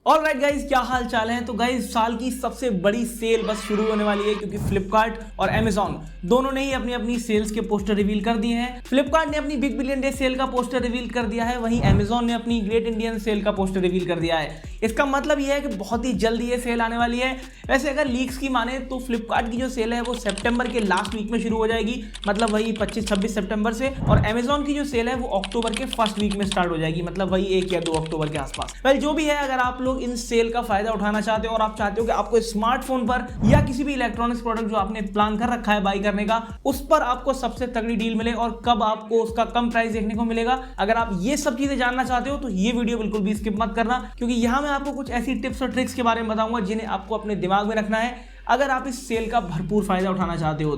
Alright guys, क्या हाल चाल है। तो गाइज साल की सबसे बड़ी सेल बस शुरू होने वाली है, क्योंकि फ्लिपकार्ट और अमेजॉन दोनों ने ही अपनी अपनी सेल्स के पोस्टर रिवील कर दिए हैं। फ्लिपकार्ट ने अपनी बिग बिलियन डे सेल का पोस्टर रिवील कर दिया है, वहीं अमेजॉन ने अपनी ग्रेट इंडियन सेल का पोस्टर रिवील कर दिया है। इसका मतलब यह है कि बहुत ही जल्दी ये सेल आने वाली है। वैसे अगर लीक्स की माने तो फ्लिपकार्ट की जो सेल है वो सितंबर के लास्ट वीक में शुरू हो जाएगी, मतलब वही 25-26 सितंबर से, और अमेजॉन की जो सेल है वो अक्टूबर के फर्स्ट वीक में स्टार्ट हो जाएगी, मतलब वही 1 या 2 अक्टूबर के आसपास। वेल जो भी है, अगर आप लोग इन सेल का फायदा उठाना चाहते हो और आप चाहते हो कि आपको स्मार्टफोन पर या किसी भी इलेक्ट्रॉनिक्स प्रोडक्ट जो आपने प्लान कर रखा है बाई करने का, उस पर आपको सबसे तगड़ी डील मिले और कब आपको उसका कम प्राइस देखने को मिलेगा, अगर आप ये सब चीजें जानना चाहते हो तो ये वीडियो बिल्कुल भी स्किप मत करना, क्योंकि यहां मैं आपको कुछ ऐसी टिप्स और ट्रिक्स के बारे में बताऊंगा जिन्हें आपको अपने दिमाग में रखना है अगर आप इस सेल का भरपूर फायदा उठाना चाहते हो।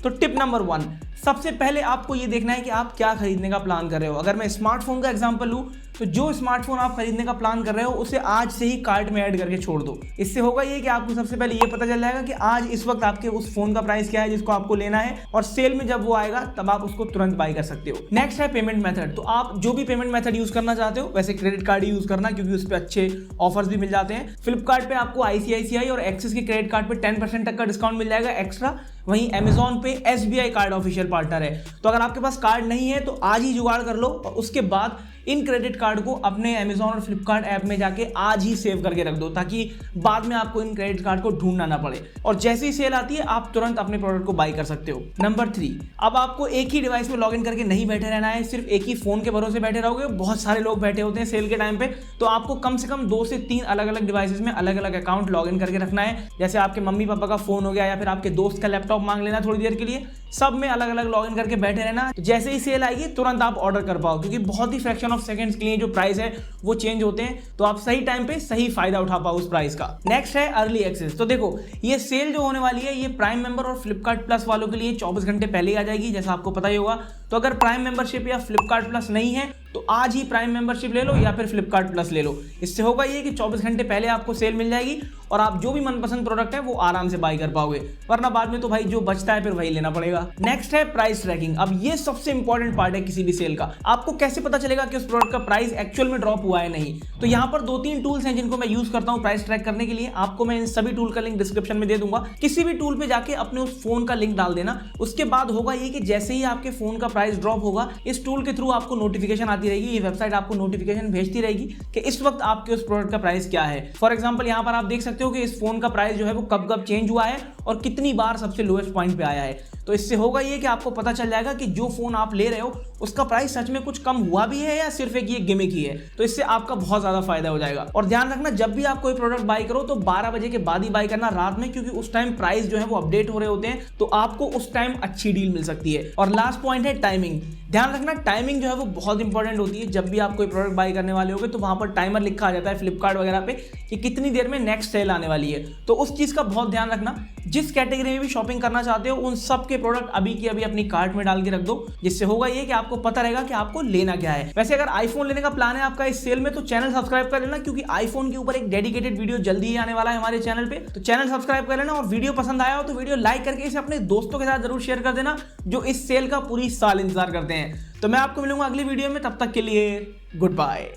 तो टिप नंबर 1, सबसे पहले आपको ये देखना है कि आप क्या खरीदने का प्लान कर रहे हो। अगर मैं स्मार्टफोन का एग्जांपल लूं तो जो स्मार्टफोन आप खरीदने का प्लान कर रहे हो उसे आज से ही कार्ट में ऐड करके छोड़ दो। इससे होगा ये कि आपको सबसे पहले ये पता चल जाएगा कि आज इस वक्त आपके उस फोन का प्राइस क्या है जिसको आपको लेना है, और सेल में जब वो आएगा तब आप उसको तुरंत बाय कर सकते हो। नेक्स्ट है पेमेंट मेथड। तो आप जो भी पेमेंट मेथड यूज करना चाहते हो, वैसे क्रेडिट कार्ड यूज करना, क्योंकि उस पर अच्छे ऑफर्स भी मिल जाते हैं। फ्लिपकार्ट पे आपको ICICI और एक्सिस के क्रेडिट कार्ड पे 10% तक का डिस्काउंट मिल जाएगा एक्स्ट्रा। वहीं अमेजॉन पे SBI कार्ड ऑफिशियल पार्टनर है। तो अगर आपके पास कार्ड नहीं है तो आज ही जुगाड़ कर लो, और उसके बाद इन क्रेडिट कार्ड को अपने अमेजॉन और फ्लिपकार्ट ऐप में जाके आज ही सेव करके रख दो, ताकि बाद में आपको इन क्रेडिट कार्ड को ढूंढना ना पड़े, और जैसे ही सेल आती है आप तुरंत अपने प्रोडक्ट को बाय कर सकते हो। नंबर 3, अब आपको एक ही डिवाइस में लॉगिन करके नहीं बैठे रहना है, सिर्फ एक ही फोन के भरोसे बैठे रहोगे। बहुत सारे लोग बैठे होते हैं सेल के टाइम पे, तो आपको कम से कम 2 से 3 अलग अलग डिवाइसेस में अलग अलग अकाउंट लॉगिन करके रखना है। जैसे आपके मम्मी पापा का फोन हो गया, या फिर आपके दोस्त का लैपटॉप मांग लेना थोड़ी देर के लिए, सब में अलग अलग लॉगिन करके बैठे रहना। तो जैसे ही सेल आएगी तुरंत आप ऑर्डर कर पाओ, क्योंकि बहुत ही फ्रैक्शन ऑफ सेकंड्स के लिए जो प्राइस है वो चेंज होते हैं, तो आप सही टाइम पे सही फायदा उठा पाओ उस प्राइस का। नेक्स्ट है अर्ली एक्सेस। तो देखो, ये सेल जो होने वाली है ये प्राइम मेंबर और फ्लिपकार्ट प्लस वालों के लिए 24 घंटे पहले ही आ जाएगी, जैसा आपको पता ही होगा। तो अगर प्राइम मेंबरशिप या फ्लिपकार्ट प्लस नहीं है तो आज ही प्राइम मेंबरशिप ले लो या फिर फ्लिपकार्ट प्लस ले लो। इससे होगा ये कि 24 घंटे पहले आपको सेल मिल जाएगी और आप जो भी मनपसंद प्रोडक्ट है वो आराम से बाय कर पाओगे, वरना बाद में तो भाई जो बचता है फिर वही लेना पड़ेगा। नेक्स्ट है प्राइस ट्रैकिंग। अब ये सबसे इंपॉर्टेंट पार्ट है किसी भी सेल का। आपको कैसे पता चलेगा कि उस प्रोडक्ट का प्राइस एक्चुअल में ड्रॉप हुआ है नहीं? तो यहाँ पर 2-3 टूल्स हैं जिनको मैं यूज करता हूँ प्राइस ट्रैक करने के लिए। आपको मैं इन सभी टूल का लिंक डिस्क्रिप्शन में दे दूंगा। किसी भी टूल पे जाके अपने उस फोन का लिंक डाल देना। उसके बाद होगा ये कि जैसे ही आपके फोन का प्राइस ड्रॉप होगा, इस टूल के थ्रू आपको नोटिफिकेशन आती रहेगी, ये वेबसाइट आपको नोटिफिकेशन भेजती रहेगी कि इस वक्त आपके उस प्रोडक्ट का प्राइस क्या है। फॉर एग्जांपल यहाँ पर आप देख सकते हो कि इस फोन का प्राइस जो है वो कब कब चेंज हुआ है और कितनी बार सबसे लोएस्ट पॉइंट पे आया है। तो इससे होगा ये कि आपको पता चल जाएगा कि जो फोन आप ले रहे हो उसका प्राइस सच में कुछ कम हुआ भी है या सिर्फ एक ये गिमिक ही है। तो इससे आपका बहुत ज्यादा फायदा हो जाएगा। और ध्यान रखना, जब भी आप कोई प्रोडक्ट बाय करो तो 12 बजे के बाद ही बाय करना, रात में, क्योंकि उस टाइम प्राइस जो है वो अपडेट हो रहे होते हैं, तो आपको उस टाइम अच्छी डील मिल सकती है। और लास्ट पॉइंट है टाइमिंग। ध्यान रखना, टाइमिंग जो है वो बहुत इंपॉर्टेंट होती है। जब भी आप कोई प्रोडक्ट बाय करने वाले होगे तो वहां पर टाइमर लिखा आ जाता है फ्लिपकार्ट वगैरह पे कि कितनी देर में नेक्स्ट सेल आने वाली है। तो उस चीज का बहुत ध्यान रखना। जिस कैटेगरी में भी शॉपिंग करना चाहते हो उन सब के प्रोडक्ट अभी की अभी अपनी कार्ट में डाल के रख दो, जिससे होगा ये कि आपको पता रहेगा कि आपको लेना क्या है। वैसे अगर आईफोन लेने का प्लान है आपका इस सेल में तो चैनल सब्सक्राइब कर लेना, क्योंकि आईफोन के ऊपर एक डेडिकेटेड वीडियो जल्दी ही आने वाला है हमारे चैनल पे। तो चैनल सब्सक्राइब कर लेना, और वीडियो पसंद आया हो तो वीडियो लाइक करके इसे अपने दोस्तों के साथ जरूर शेयर कर देना जो इस सेल का पूरी साल इंतजार करते हैं। तो मैं आपको मिलूंगा अगली वीडियो में, तब तक के लिए गुड बाय।